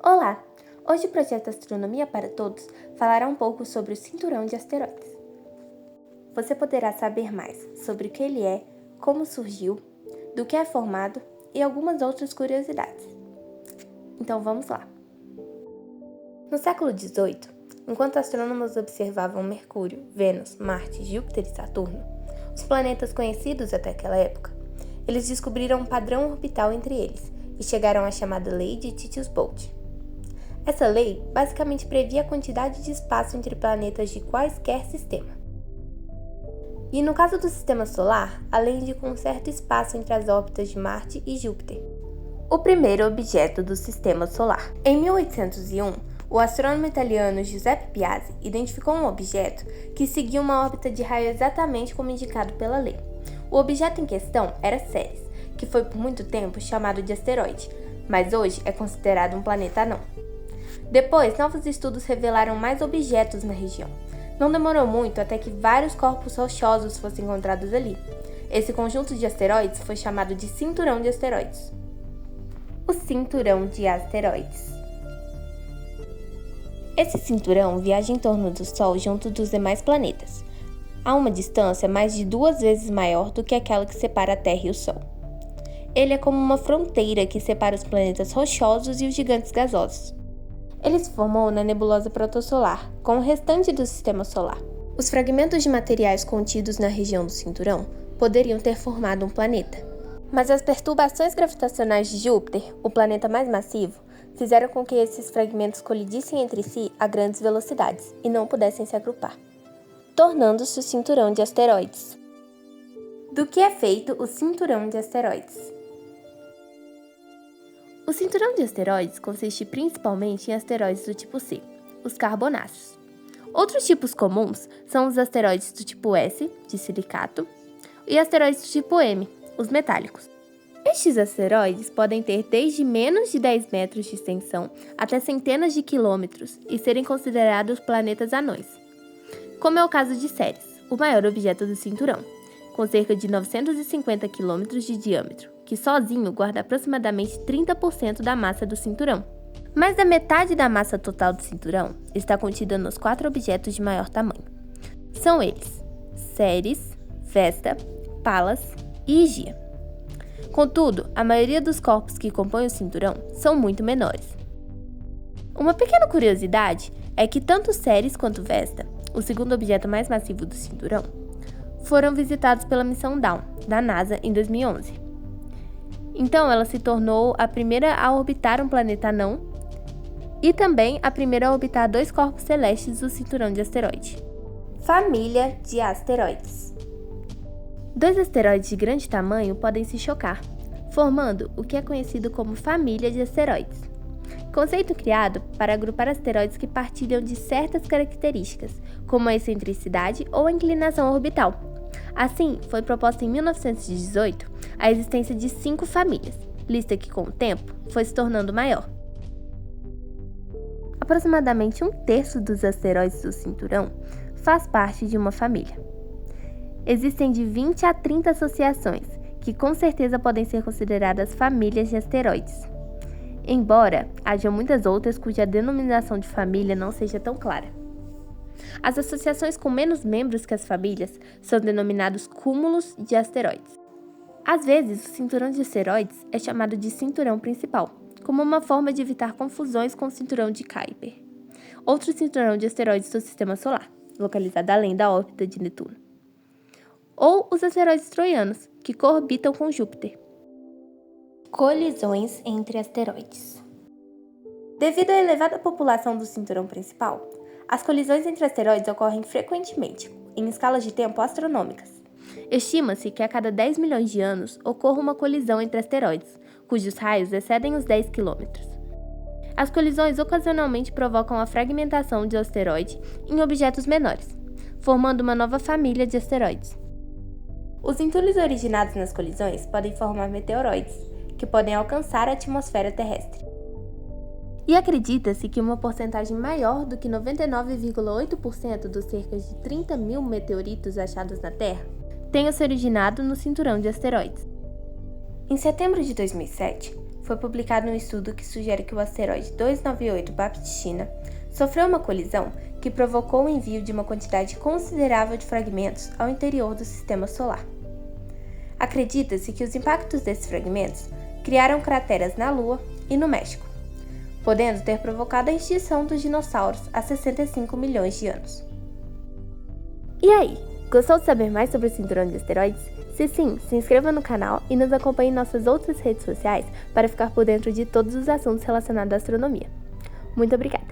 Olá! Hoje o projeto Astronomia para Todos falará um pouco sobre o cinturão de asteroides. Você poderá saber mais sobre o que ele é, como surgiu, do que é formado e algumas outras curiosidades. Então vamos lá! No século XVIII, enquanto astrônomos observavam Mercúrio, Vênus, Marte, Júpiter e Saturno, os planetas conhecidos até aquela época, eles descobriram um padrão orbital entre eles e chegaram à chamada Lei de Titius-Bode. Essa lei basicamente previa a quantidade de espaço entre planetas de quaisquer sistema. E no caso do Sistema Solar, a lei indica um certo espaço entre as órbitas de Marte e Júpiter, o primeiro objeto do Sistema Solar. Em 1801, o astrônomo italiano Giuseppe Piazzi identificou um objeto que seguia uma órbita de raio exatamente como indicado pela lei. O objeto em questão era Ceres, que foi por muito tempo chamado de asteroide, mas hoje é considerado um planeta anão. Depois, novos estudos revelaram mais objetos na região. Não demorou muito até que vários corpos rochosos fossem encontrados ali. Esse conjunto de asteroides foi chamado de Cinturão de Asteroides. O Cinturão de Asteroides. Esse cinturão viaja em torno do Sol junto dos demais planetas, a uma distância mais de 2 vezes maior do que aquela que separa a Terra e o Sol. Ele é como uma fronteira que separa os planetas rochosos e os gigantes gasosos. Ele se formou na nebulosa protossolar, com o restante do Sistema Solar. Os fragmentos de materiais contidos na região do cinturão poderiam ter formado um planeta. Mas as perturbações gravitacionais de Júpiter, o planeta mais massivo, fizeram com que esses fragmentos colidissem entre si a grandes velocidades e não pudessem se agrupar, tornando-se o cinturão de asteroides. Do que é feito o cinturão de asteroides? O cinturão de asteroides consiste principalmente em asteroides do tipo C, os carbonáceos. Outros tipos comuns são os asteroides do tipo S, de silicato, e asteroides do tipo M, os metálicos. Estes asteroides podem ter desde menos de 10 metros de extensão até centenas de quilômetros e serem considerados planetas anões, como é o caso de Ceres, o maior objeto do cinturão, com cerca de 950 quilômetros de diâmetro, que sozinho guarda aproximadamente 30% da massa do cinturão. Mais da metade da massa total do cinturão está contida nos 4 objetos de maior tamanho. São eles: Ceres, Vesta, Pallas e Higia. Contudo, a maioria dos corpos que compõem o cinturão são muito menores. Uma pequena curiosidade é que tanto Ceres quanto Vesta, o segundo objeto mais massivo do cinturão, foram visitados pela missão Dawn, da NASA, em 2011. Então, ela se tornou a primeira a orbitar um planeta anão e também a primeira a orbitar 2 corpos celestes do cinturão de asteroide. Família de asteroides. 2 asteroides de grande tamanho podem se chocar, formando o que é conhecido como família de asteroides. Conceito criado para agrupar asteroides que partilham de certas características, como a excentricidade ou a inclinação orbital. Assim, foi proposta em 1918 a existência de 5 famílias, lista que com o tempo foi se tornando maior. Aproximadamente 1/3 dos asteroides do cinturão faz parte de uma família. Existem de 20 a 30 associações, que com certeza podem ser consideradas famílias de asteroides, embora haja muitas outras cuja denominação de família não seja tão clara. As associações com menos membros que as famílias são denominados cúmulos de asteroides. Às vezes, o cinturão de asteroides é chamado de cinturão principal, como uma forma de evitar confusões com o cinturão de Kuiper, outro cinturão de asteroides do Sistema Solar, localizado além da órbita de Netuno, ou os asteroides troianos, que coorbitam com Júpiter. Colisões entre asteroides. Devido à elevada população do cinturão principal, as colisões entre asteroides ocorrem frequentemente, em escalas de tempo astronômicas. Estima-se que a cada 10 milhões de anos ocorra uma colisão entre asteroides, cujos raios excedem os 10 quilômetros. As colisões ocasionalmente provocam a fragmentação de asteroide em objetos menores, formando uma nova família de asteroides. Os entulhos originados nas colisões podem formar meteoroides, que podem alcançar a atmosfera terrestre. E acredita-se que uma porcentagem maior do que 99,8% dos cerca de 30 mil meteoritos achados na Terra tenha se originado no cinturão de asteroides. Em setembro de 2007, foi publicado um estudo que sugere que o asteroide 298 Baptistina sofreu uma colisão que provocou o envio de uma quantidade considerável de fragmentos ao interior do sistema solar. Acredita-se que os impactos desses fragmentos criaram crateras na Lua e no México, podendo ter provocado a extinção dos dinossauros há 65 milhões de anos. E aí, gostou de saber mais sobre o cinturão de asteroides? Se sim, se inscreva no canal e nos acompanhe em nossas outras redes sociais para ficar por dentro de todos os assuntos relacionados à astronomia. Muito obrigada!